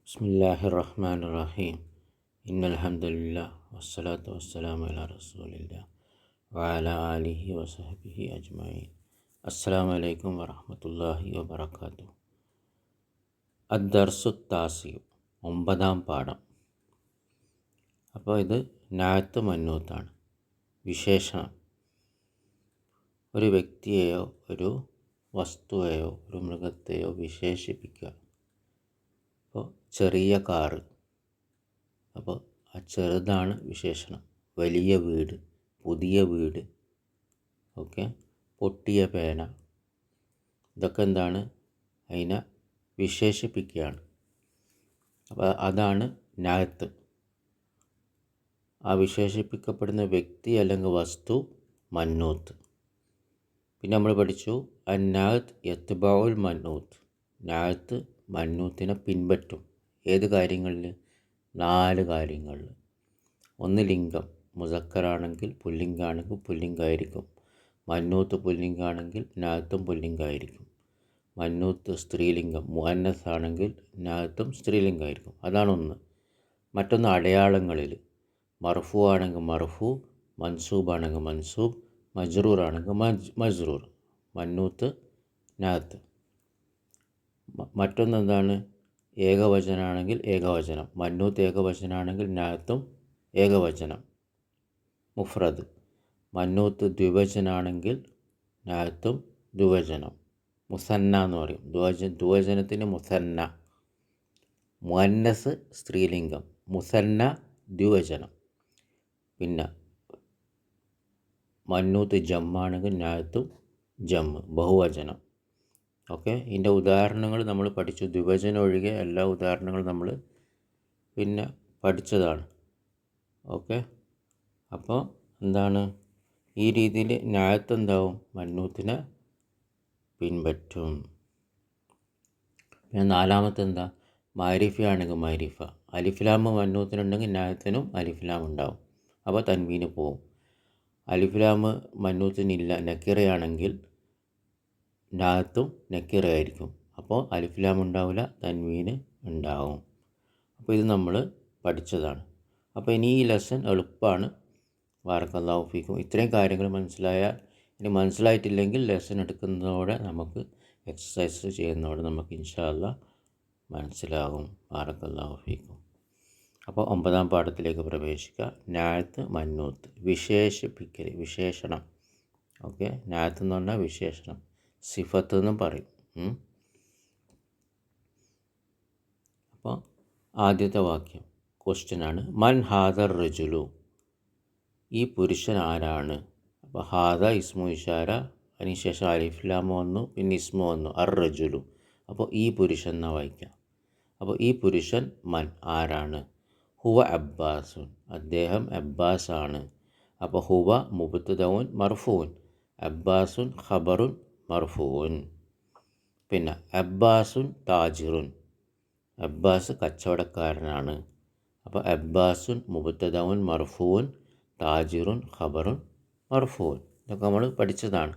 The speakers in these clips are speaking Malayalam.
ബിസ്മില്ലാഹിർ റഹ്മാനിർ റഹീം. ഇന്നൽ ഹംദുലില്ലാഹ് വസ്സലാത്തു വസ്സലാമു അലാ റസൂലില്ലാഹ് വഅലാ ആലിഹി വസഹ്ബിഹി അജ്മഈൻ. അസ്സലാമു അലൈക്കും വറഹ്മത്തുള്ളാഹി വബറകാതുഹു. അദ്ദർസു താസിഉ, 9-ാം പാഠം. അപ്പോൾ ഇത് നാഅത്ത് മന്നൂത്താണ്. വിശേഷണം: ഒരു വ്യക്തിയെയോ ഒരു വസ്തുവെയോ ഒരു മൃഗത്തെയോ വിശേഷിപ്പിക്കുക. അപ്പോൾ ചെറിയ കാറ്, അപ്പോൾ ആ ചെറുതാണ് വിശേഷണം. വലിയ വീട്, പുതിയ വീട്, ഓക്കെ. പൊട്ടിയ പേന, ഇതൊക്കെ എന്താണ്? അതിനെ വിശേഷിപ്പിക്കുകയാണ്. അപ്പോൾ അതാണ് നാഅത്ത്. ആ വിശേഷിപ്പിക്കപ്പെടുന്ന വ്യക്തി അല്ലെങ്കിൽ വസ്തു മന്നൂത്ത്. പിന്നെ നമ്മൾ പഠിച്ചു അന്നാഅത്ത് യത്ബഉൽ മന്നൂത്ത്. നാഅത്ത് മന്നൂത്തിനെ പിൻപറ്റും. ഏത് കാര്യങ്ങളിൽ? 4 കാര്യങ്ങളിൽ. ഒന്ന് ലിംഗം, മുസക്കറാണെങ്കിൽ പുല്ലിംഗാണെങ്കിൽ പുല്ലിംഗായിരിക്കും. മന്നൂത്ത് പുല്ലിംഗാണെങ്കിൽ നാഅത്തും പുല്ലിംഗായിരിക്കും. മന്നൂത്ത് സ്ത്രീലിംഗം മുഅന്നസ് ആണെങ്കിൽ നാഅത്തും സ്ത്രീലിംഗമായിരിക്കും. അതാണ് ഒന്ന്. മറ്റൊന്ന് അടയാളങ്ങളിൽ. മർഫൂ ആണെങ്കിൽ മർഫൂ, മൻസൂബ് ആണെങ്കിൽ മൻസൂബ്, മജ്റൂർ ആണെങ്കിൽ മജ്റൂർ. മന്നൂത്ത് നാഅത്ത്. മറ്റൊന്നെന്താണ്? ഏകവചനാണെങ്കിൽ ഏകവചനം. മന്നൂത്ത് ഏകവചനാണെങ്കിൽ നാഅത്തും ഏകവചനം മുഫ്രദ്. മന്നൂത്ത് ദ്വിവചനാണെങ്കിൽ നാഅത്തും ദ്വിവചനം. മുസന്ന എന്ന് പറയും. ദ്വിവചനത്തിന് മുസന്ന. മുഅന്നസ് സ്ത്രീലിംഗം, മുസന്ന ദ്വിവചനം. പിന്നെ മന്നൂത്ത് ജമ്മാണെങ്കിൽ നാഅത്തും ജമ്മ് ബഹുവചനം. ഓക്കെ. ഇതിൻ്റെ ഉദാഹരണങ്ങൾ നമ്മൾ പഠിച്ചു. ദ്വിവചനം ഒഴികെ എല്ലാ ഉദാഹരണങ്ങളും നമ്മൾ പിന്നെ പഠിച്ചതാണ്. ഓക്കെ. അപ്പോൾ എന്താണ്? ഈ രീതിയിൽ നാഅത്ത് എന്താവും? മന്നൂത്തിനെ പിൻപറ്റും. പിന്നെ 4-മത്തെ എന്താ? മാരിഫ ആണെങ്കിൽ മാരിഫ. അലിഫ്ലാം മന്നൂത്തിനുണ്ടെങ്കിൽ നാഅത്തിനും അലിഫ്ലാം ഉണ്ടാവും. അപ്പോൾ തൻവീന് പോവും. അലിഫ്ലാം മന്നൂത്തിനില്ല, നക്കിറയാണെങ്കിൽ നാഅത്തും നക്കിറയായിരിക്കും. അപ്പോൾ അലിഫ്ലാം ഉണ്ടാവില്ല, തൻവീന് ഉണ്ടാവും. അപ്പോൾ ഇത് നമ്മൾ പഠിച്ചതാണ്. അപ്പോൾ ഇനി ഈ ലെസൺ എളുപ്പമാണ്. ബാറക്കല്ലാഹു ഫീക്കും. ഇത്രയും കാര്യങ്ങൾ മനസ്സിലായാൽ, ഇനി മനസ്സിലായിട്ടില്ലെങ്കിൽ ലെസൺ എടുക്കുന്നതോടെ നമുക്ക് എക്സസൈസ് ചെയ്യുന്നതോടെ നമുക്ക് ഇൻഷാ അല്ലാഹ് മനസ്സിലാകും. ബാറക്കല്ലാഹു ഫീക്കും. അപ്പോൾ 9-ാം പാഠത്തിലേക്ക് പ്രവേശിക്കുക. നാഅത്ത് മന്നൂത്ത്. വിശേഷിപ്പിക്കൽ, വിശേഷണം. ഓക്കെ. നാഅത്ത് എന്ന് പറഞ്ഞാൽ വിശേഷണം, സിഫത്ത് എന്നും പറയും. അപ്പോൾ ആദ്യത്തെ വാക്യം ക്വസ്റ്റ്യനാണ്. മൻ ഹാദർ റജുലു, ഈ പുരുഷൻ ആരാണ്? അപ്പോൾ ഹാദ ഇസ്മു ഇഷാര, അതിനുശേഷം അലിഫ്ലാം വന്നു, പിന്നെ ഇസ്മു വന്നു, അർ റജുലു. അപ്പോൾ ഈ പുരുഷൻ എന്നാ വായിക്കാം. അപ്പോൾ ഈ പുരുഷൻ മൻ ആരാണ്? ഹുവ അബ്ബാസുൻ, അദ്ദേഹം അബ്ബാസ് ആണ്. അപ്പോൾ ഹുവ മുബ്തദഉൻ മർഫൂൻ, അബ്ബാസുൻ ഖബറുൻ മർഫൂൻ. പിന്നെ അബ്ബാസുൻ താജിറുൻ, അബ്ബാസ് കച്ചവടക്കാരനാണ്. അപ്പോൾ അബ്ബാസുൻ മുബ്തദഉൻ മർഫൂൻ, താജിറുൻ ഖബറുൻ മർഫൂൻ. ഇതൊക്കെ നമ്മൾ പഠിച്ചതാണ്.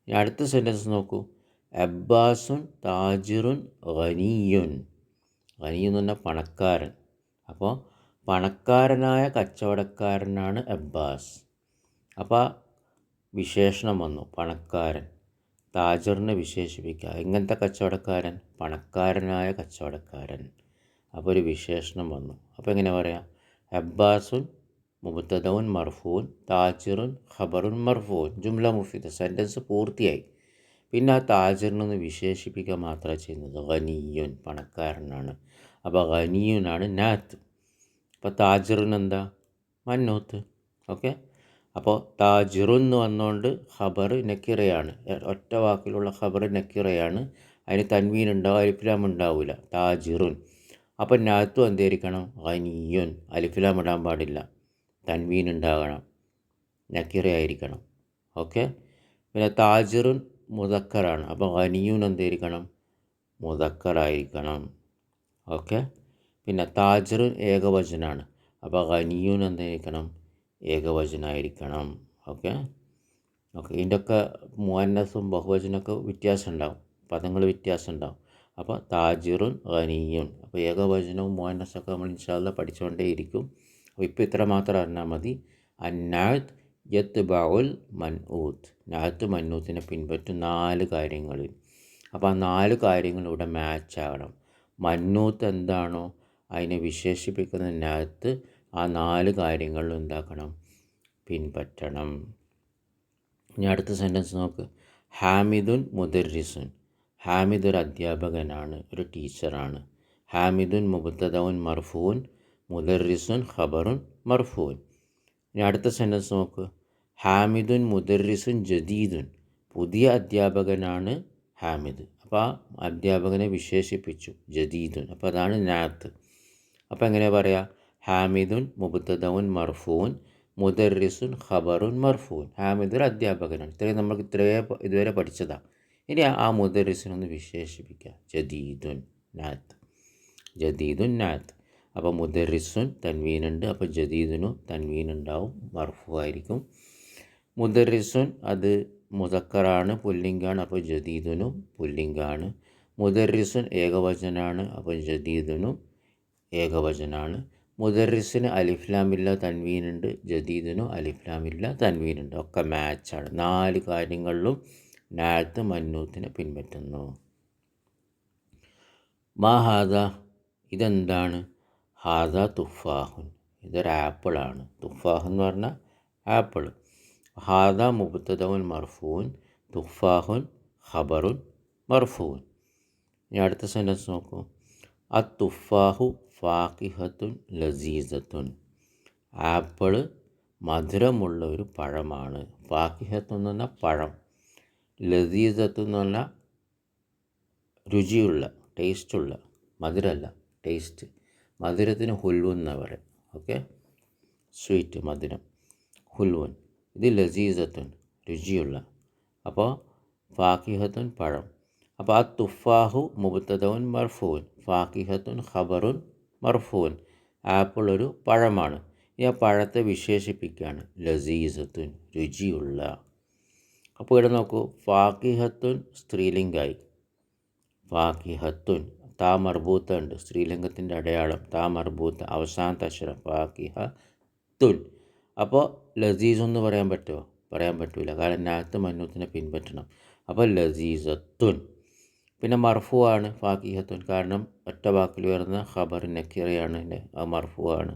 ഇനി അടുത്ത സെൻറ്റൻസ് നോക്കൂ. അബ്ബാസുൻ താജിറുൻ ഗനിയുൻ. ഗനി എന്ന് പറഞ്ഞാൽ പണക്കാരൻ. അപ്പോൾ പണക്കാരനായ കച്ചവടക്കാരനാണ് അബ്ബാസ്. അപ്പോൾ വിശേഷണം വന്നു, പണക്കാരൻ. താജിറിനെ വിശേഷിപ്പിക്കുക. എങ്ങനത്തെ കച്ചവടക്കാരൻ? പണക്കാരനായ കച്ചവടക്കാരൻ. അപ്പോൾ ഒരു വിശേഷണം വന്നു. അപ്പോൾ എങ്ങനെ പറയാം? അബ്ബാസുൻ മുബ്തദഉൻ മർഫൂൻ, താജിറുൻ ഖബറുൻ മർഫൂൻ. ജുംല മുഫീദ, സെൻറ്റൻസ് പൂർത്തിയായി. പിന്നെ ആ താജിറിനൊന്ന് വിശേഷിപ്പിക്കുക മാത്രമാണ് ചെയ്യുന്നത്. ഗനിയുൻ, പണക്കാരനാണ്. അപ്പോൾ ഗനിയുനാണ് നാഅത്ത്. അപ്പോൾ താജിറിന് എന്താ? മന്നൂത്ത്. ഓക്കെ. അപ്പോൾ താജിറുൻ എന്ന് വന്നുകൊണ്ട് ഖബർ നക്കിറയാണ്. ഒറ്റ വാക്കിലുള്ള ഖബർ നക്കിറയാണ്. അതിന് തൻവീൻ ഉണ്ടാവും, അലിഫ്ലാം ഉണ്ടാവില്ല. താജിറുൻ. അപ്പം നാഅത്തും എന്തായിരിക്കണം? ഗനിയുൻ. അലിഫ്ലാം ഇടാൻ പാടില്ല, തൻവീൻ ഉണ്ടാകണം, നക്കിറയായിരിക്കണം. ഓക്കെ. പിന്നെ താജിറുൻ മുദക്കറാണ്. അപ്പോൾ ഗനിയുൻ എന്തായിരിക്കണം? മുദക്കറായിരിക്കണം. ഓക്കെ. പിന്നെ താജിറുൻ ഏകവചനാണ്. അപ്പോൾ ഗനിയുൻ എന്തായിരിക്കണം? ഏകവചനമായിരിക്കണം. ഓക്കെ. ഇതിൻ്റെയൊക്കെ മുഅന്നസും ബഹുവചനമൊക്കെ വ്യത്യാസം ഉണ്ടാവും, പദങ്ങൾ വ്യത്യാസം ഉണ്ടാവും. അപ്പോൾ താജിറുൻ ഖനിയുൻ. അപ്പോൾ ഏകവചനവും മുഅന്നസൊക്കെ നമ്മൾ ഇൻഷാ അല്ലാഹ് പഠിച്ചുകൊണ്ടേയിരിക്കും. അപ്പോൾ ഇപ്പോൾ ഇത്ര മാത്രം അറിഞ്ഞാൽ മതി. അന്നാത്ത് യത്ബഉൽ മൻഊത്ത്. നാത്ത് മന്നൂത്തിനെ പിൻപറ്റും 4 കാര്യങ്ങളിൽ. അപ്പോൾ ആ 4 കാര്യങ്ങൾ ഇവിടെ മാച്ച് ആകണം. മന്നൂത്ത് എന്താണോ അതിനെ വിശേഷിപ്പിക്കുന്ന നാത്ത് ആ 4 കാര്യങ്ങളിലും എന്താക്കണം, പിൻപറ്റണം. ഇനി അടുത്ത സെൻറ്റൻസ് നോക്ക്. ഹാമിദുൻ മുദർരിസുൻ. ഹാമിദ് ഒരു അധ്യാപകനാണ്, ഒരു ടീച്ചറാണ്. ഹാമിദുൻ മുബ്തദഉൻ മർഫൂൻ, മുദർരിസുൻ ഖബറുൻ മർഫൂൻ. ഇനി അടുത്ത സെൻറ്റൻസ് നോക്ക്. ഹാമിദുൻ മുദർരിസുൻ ജദീദുൻ. പുതിയ അധ്യാപകനാണ് ഹാമിദ്. അപ്പോൾ ആ അധ്യാപകനെ വിശേഷിപ്പിച്ചു ജദീദുൻ. അപ്പോൾ അതാണ് നാത്ത്. അപ്പോൾ എങ്ങനെ പറയാം? ഹാമിദുൻ മുബ്തദഉൻ മർഫൂൻ, മുദർരിസുൻ ഖബറുൻ മർഫൂൻ. ഹാമിദ് ഒരു അധ്യാപകനാണ്. ഇത്രയും നമുക്ക് ഇതുവരെ പഠിച്ചതാണ്. ഇനി ആ മുദർരിസിനൊന്ന് വിശേഷിപ്പിക്കുക. ജദീദുൻ നാത്ത്. ജദീദുൻ നാത്ത്. അപ്പോൾ മുദർരിസുൻ തൻവീനുണ്ട്, അപ്പോൾ ജദീദിനും തൻവീനുണ്ടാവും, മർഫൂ ആയിരിക്കും. മുദർരിസുൻ അത് മുദക്കറാണ്, പുല്ലിംഗാണ്, അപ്പോൾ ജദീദിനും പുല്ലിംഗാണ്. മുദർരിസുൻ ഏകവചനാണ്, അപ്പോൾ ജദീദിനും ഏകവചനാണ്. മുദർരിസിന് അലിഫ്ലാമില്ല തൻവീനുണ്ട്, ജദീദിനും അലിഫ്ലാമില്ല തൻവീനുണ്ട്. ഒക്കെ മാച്ചാണ്. 4 കാര്യങ്ങളിലും നാത്ത് മന്നൂത്തിനെ പിൻപറ്റുന്നു. മാ ഹാദ, ഇതെന്താണ്? ഹാദ തുഫാഹുൻ, ഇതൊരു ആപ്പിളാണ്. തുഫാഹ് എന്ന് പറഞ്ഞാൽ ആപ്പിൾ. ഹാദ മുബ്തദഉൻ മർഫൂൻ, തുഫാഹുൻ ഖബറുൻ മർഫൂൻ. ഇനി അടുത്ത സെൻറ്റൻസ് നോക്കൂ. അത്തുഫാഹു ഫാക്കിഹത്തുൻ ലസീസത്തുൻ. ആപ്പിൾ മധുരമുള്ള ഒരു പഴമാണ്. ഫാക്കിഹത്ത് എന്ന് പറഞ്ഞാൽ പഴം, ലസീസത്ത് എന്ന് പറഞ്ഞാൽ രുചിയുള്ള, ടേസ്റ്റുള്ള, മധുരമല്ല ടേസ്റ്റ്. മധുരത്തിന് ഹുൽവുൻ എന്നാണ് പറയുക. ഓക്കെ, സ്വീറ്റ് മധുരം, ഹുൽവുൻ. ഇത് ലസീസത്തുൻ രുചിയുള്ള. അപ്പോൾ ഫാക്കിഹത്തുൻ പഴം. അപ്പോൾ ആ തുഫാഹു മുബ്തദഉൻ മർഫൂൻ, ഫാക്കിഹത്തുൻ ഖബറുൻ മർഫൂൻ. ആപ്പിൾ ഒരു പഴമാണ്. ഈ ആ പഴത്തെ വിശേഷിപ്പിക്കുകയാണ് ലസീസത്തുൻ രുചിയുള്ള. അപ്പോൾ ഇവിടെ നോക്കൂ. ഫാക്കിഹത്തുൻ സ്ത്രീലിംഗായി. ഫാക്കിഹത്തുൻ താ മർബൂത്ത ഉണ്ട്, സ്ത്രീലിംഗത്തിൻ്റെ അടയാളം താ മർബൂത്ത, അവസാനത്തെ അക്ഷരം ഫാക്കിഹത്തുൻ. അപ്പോൾ ലസീസ് എന്ന് പറയാൻ പറ്റുമോ? പറയാൻ പറ്റില്ല, കാരണം നാത്ത് മന്നൂത്തിനെ പിൻപറ്റണം. അപ്പോൾ ലസീസത്തുൻ. പിന്നെ മർഫൂ ആണ് ഫാക്കിഹത്തുൻ, കാരണം ഒറ്റ വാക്കിൽ വരുന്ന ഖബർ നക്കിറയാണ്, മർഫൂ ആണ്.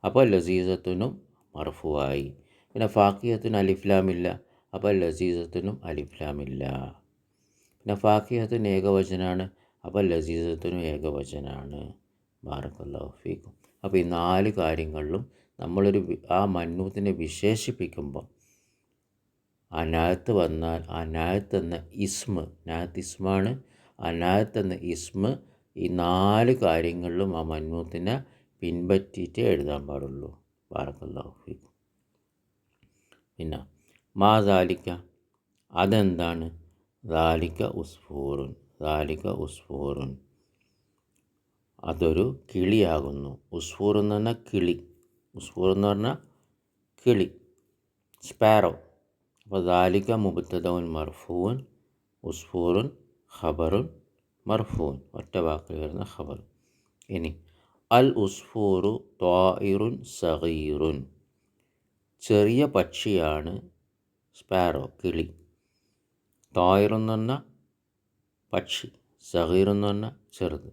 അപ്പോൾ ലസീസത്തുനും മർഫൂ ആയി. പിന്നെ ഫാക്കിഹത്തുൻ അലിഫ്ലാമില്ല, അപ്പോൾ ലസീസത്തുനും അലിഫ്ലാമില്ല. പിന്നെ ഫാക്കിഹത്തുൻ ഏകവചനാണ്, അപ്പോൾ ലസീസത്തുനും ഏകവചനാണ്. ബാറക്കല്ലാഹു ഫീക്കും. അപ്പോൾ ഈ 4 കാര്യങ്ങളിലും നമ്മളൊരു ആ മന്നൂത്തിനെ വിശേഷിപ്പിക്കുമ്പോൾ ആ നാത്ത് വന്നാൽ ആ നാത്ത് എന്ന ഇസ്മ്, നാത്ത് ഇസ്മാണ്, ആ നാത്ത് എന്ന ഇസ്മ് ഈ 4 കാര്യങ്ങളിലും ആ മന്നൂത്തിനെ പിൻപറ്റിയിട്ടേ എഴുതാൻ പാടുള്ളൂ. ബാറക്കല്ലാഹു ഫീക്കും. പിന്നെ മാ ദാലിക്ക, അതെന്താണ്? ദാലിക്ക ഉസ്ഫൂറുൻ. ദാലിക്ക ഉസ്ഫൂറുൻ, അതൊരു കിളിയാകുന്നു. ഉസ്ഫൂർ എന്ന് പറഞ്ഞാൽ കിളി. ഉസ്ഫൂർ എന്ന് പറഞ്ഞാൽ കിളി, സ്പാരോ. അപ്പോൾ ദാലിക്ക മുബ്തദഉൻ മർഫൂൻ, ഉസ്ഫൂറുൻ ഖബറുൻ മർഫൂൻ, ഒറ്റ വാക്കിൽ വരുന്ന ഖബർ. ഇനി അൽ ഉസ്ഫൂറു ത്വാഇറുൻ സഗീറുൻ. ചെറിയ പക്ഷിയാണ് സ്പാരോ, കിളി. ത്വാഇറെന്ന് പറഞ്ഞാൽ പക്ഷി, സഗീറെന്ന് പറഞ്ഞാൽ ചെറുത്.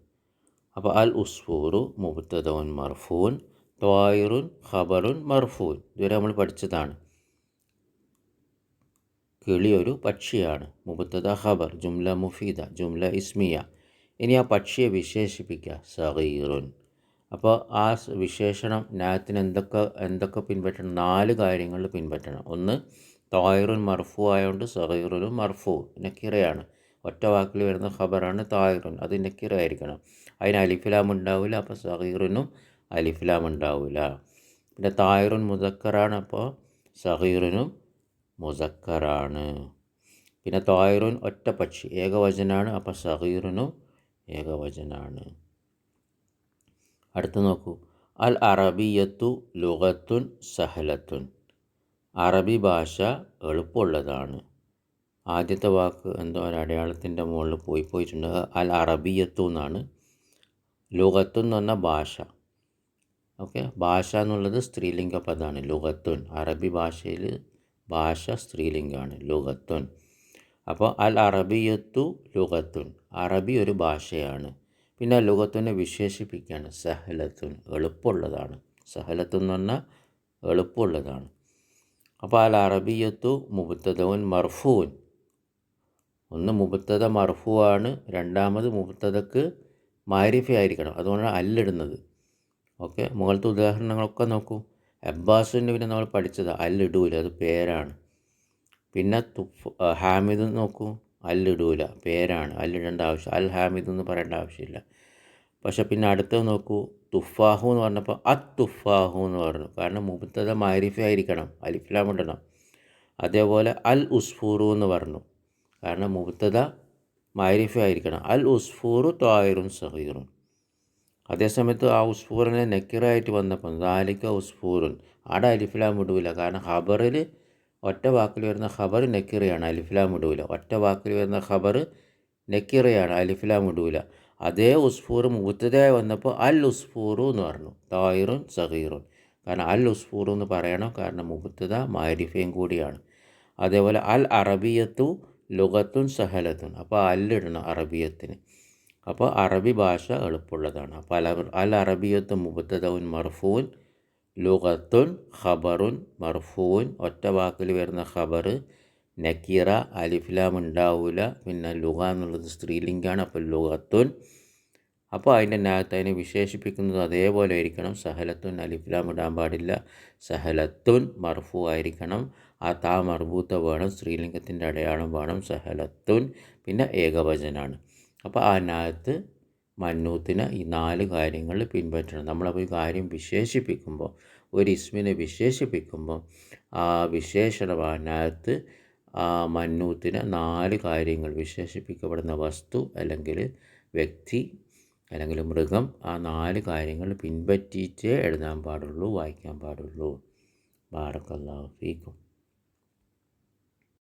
അപ്പോൾ അൽ ഉസ്ഫൂറു മുബ്തദഉൻ മർഫൂൻ, ത്വാഇറുൻ ഖബറുൻ മർഫൂൻ. ഇതുവരെ നമ്മൾ പഠിച്ചതാണ്. കിളി ഒരു പക്ഷിയാണ്, മുബ്തദ ഖബർ, ജുംല മുഫീദ, ജുംല ഇസ്മിയ. ഇനി ആ പക്ഷിയെ വിശേഷിപ്പിക്കുക സഗീറുൻ. അപ്പോൾ ആ വിശേഷണം നാത്തിന് എന്തൊക്കെ പിൻപറ്റണം? 4 കാര്യങ്ങൾ പിൻപറ്റണം. ഒന്ന്, ത്വാഇറുൻ മർഫൂ ആയതുകൊണ്ട് സഗീറുനും മർഫൂ നക്കിറയാണ്, ഒറ്റ വാക്കിൽ വരുന്ന ഖബറാണ് ത്വാഇറുൻ, അത് നക്കിറായിരിക്കണം. അതിന് അലിഫ്ലാം ഉണ്ടാവില്ല, അപ്പോൾ സഗീറിനും അലിഫ്ലാം ഉണ്ടാവില്ല. പിന്നെ ത്വാഇറുൻ മുസക്കറാണ്, അപ്പോൾ സഗീറിനും മുസക്കറാണ്. പിന്നെ ത്വാഇറുൻ ഒറ്റ പക്ഷി ഏകവചനാണ്, അപ്പോൾ സഗീറിനും ഏകവചനാണ്. അടുത്ത് നോക്കൂ. അൽ അറബിയത്തു ലുഗത്തുൻ സഹലത്തുൻ. അറബി ഭാഷ എളുപ്പമുള്ളതാണ്. ആദ്യത്തെ വാക്ക് എന്തോ ഒരു അടയാളത്തിൻ്റെ മുകളിൽ പോയിട്ടുണ്ട്. അൽ അറബിയത്തു എന്നാണ്. ലുഗത്തു എന്ന് പറഞ്ഞാൽ ഭാഷ. ഓക്കെ, ഭാഷ എന്നുള്ളത് സ്ത്രീലിംഗ പദമാണ്. ലുഗത്തുൻ, അറബി ഭാഷയിൽ ഭാഷ സ്ത്രീലിംഗമാണ്, ലുഗത്തുൻ. അപ്പോൾ അൽ അറബിയത്തു ലുഗത്തുൻ, അറബി ഒരു ഭാഷയാണ്. പിന്നെ ലുഗത്തുനെ വിശേഷിപ്പിക്കുകയാണ് സഹലത്തുൻ, എളുപ്പമുള്ളതാണ്. സഹലത്തുൻ എന്ന് പറഞ്ഞാൽ എളുപ്പമുള്ളതാണ്. അപ്പോൾ അൽ അറബിയത്തു മുബ്തദഉൻ മർഫൂൻ, ഒന്ന് മുബ്തദ മർഫൂ ആണ്, രണ്ടാമത് മുബ്തദക്ക് മാരിഫ ആയിരിക്കണം, അതുകൊണ്ടാണ് അല്ലിടുന്നത്. ഓക്കെ, മുകളിലത്തെ ഉദാഹരണങ്ങളൊക്കെ നോക്കൂ. അബ്ബാസിൻ്റെ പിന്നെ നമ്മൾ പഠിച്ചത് അല്ലിടൂല, അത് പേരാണ്. പിന്നെ ഹാമിദ് നോക്കൂ, അല്ലിടൂല, പേരാണ്, അല്ലിടേണ്ട ആവശ്യം, അൽ ഹാമിദ് എന്ന് പറയേണ്ട ആവശ്യമില്ല. പക്ഷെ പിന്നെ അടുത്തത് നോക്കൂ, തുഫാഹു എന്ന് പറഞ്ഞപ്പോൾ തുഫാഹു എന്ന് പറഞ്ഞു, കാരണം മുബ്തദ മാരിഫ ആയിരിക്കണം, അലിഫ്ലാം ഇടണം. അതേപോലെ അൽ ഉസ്ഫൂറു എന്ന് പറഞ്ഞു, കാരണം മുബ്തദ മാരിഫ ആയിരിക്കണം, അൽ ഉസ്ഫൂറു ത്വായിറുൻ സഗീറുൻ. അതേസമയത്ത് ആ ഉസ്ഫൂറിനെ നെക്കിറായിട്ട് വന്നപ്പോൾ ദാലിക ഉസ്ഫൂറുൻ, അവിടെ അലിഫ്ലാം ഇടൂല, കാരണം ഖബറിൽ ഒറ്റ വാക്കിൽ വരുന്ന ഖബർ നെക്കിറയാണ്, അലിഫ്ലാം ഇടൂല. ഒറ്റ വാക്കിൽ വരുന്ന ഖബർ നെക്കിറയാണ്, അലിഫ്ലാം ഇടൂല. അതേ ഉസ്ഫൂർ മുബ്തദയായി വന്നപ്പോൾ അൽ ഉസ്ഫൂറു എന്ന് പറഞ്ഞു, ത്വായിറുൻ സഗീറുൻ, കാരണം അൽ ഉസ്ഫൂറു എന്ന് പറയണം, കാരണം മുബ്തദ മാരിഫയും കൂടിയാണ്. അതേപോലെ അൽ അറബിയത്തു ലുഗത്തുൻ സഹലത്തുൻ, അപ്പോൾ അല്ലിടണം അറബിയത്തിന്. അപ്പോൾ അറബി ഭാഷ എളുപ്പമുള്ളതാണ്. അപ്പോൾ അൽ അറബിയത്ത് മുബ്തദഉൻ മർഫൂൻ, ലുഗത്തുൻ ഖബറുൻ മർഫൂൻ, ഒറ്റ വാക്കിൽ വരുന്ന ഖബർ നക്കീറ, അലിഫ്ലാം ഉണ്ടാവില്ല. പിന്നെ ലുഗ എന്നുള്ളത് സ്ത്രീലിംഗാണ്, അപ്പോൾ ലുഗത്തുൻ. അപ്പോൾ അതിൻ്റെ നകത്ത് അതിനെ വിശേഷിപ്പിക്കുന്നത് അതേപോലെ ആയിരിക്കണം. സഹലത്തുൻ അലിഫ്ലാം ഇടാൻ പാടില്ല, സഹലത്തുൻ മർഫൂ ആയിരിക്കണം. ആ താ മർബൂത്ത വേണം, സ്ത്രീലിംഗത്തിൻ്റെ അടയാളം വേണം, സഹലത്തുൻ. പിന്നെ ഏകവചനാണ്. അപ്പോൾ ആ നകത്ത് മന്നൂത്തിന് ഈ 4 കാര്യങ്ങൾ പിൻപറ്റണം. നമ്മളപ്പോൾ ഈ കാര്യം വിശേഷിപ്പിക്കുമ്പോൾ, ഒരു ഇസ്മിനെ വിശേഷിപ്പിക്കുമ്പോൾ ആ വിശേഷണം അതിനകത്ത് ആ മന്നൂത്തിന് 4 കാര്യങ്ങൾ, വിശേഷിപ്പിക്കപ്പെടുന്ന വസ്തു അല്ലെങ്കിൽ വ്യക്തി അല്ലെങ്കിൽ മൃഗം, ആ 4 കാര്യങ്ങൾ പിൻപറ്റിയിട്ടേ എഴുതാൻ പാടുള്ളൂ, വായിക്കാൻ പാടുള്ളൂ. ബാറക്കല്ലാഹു ഫീക്കും.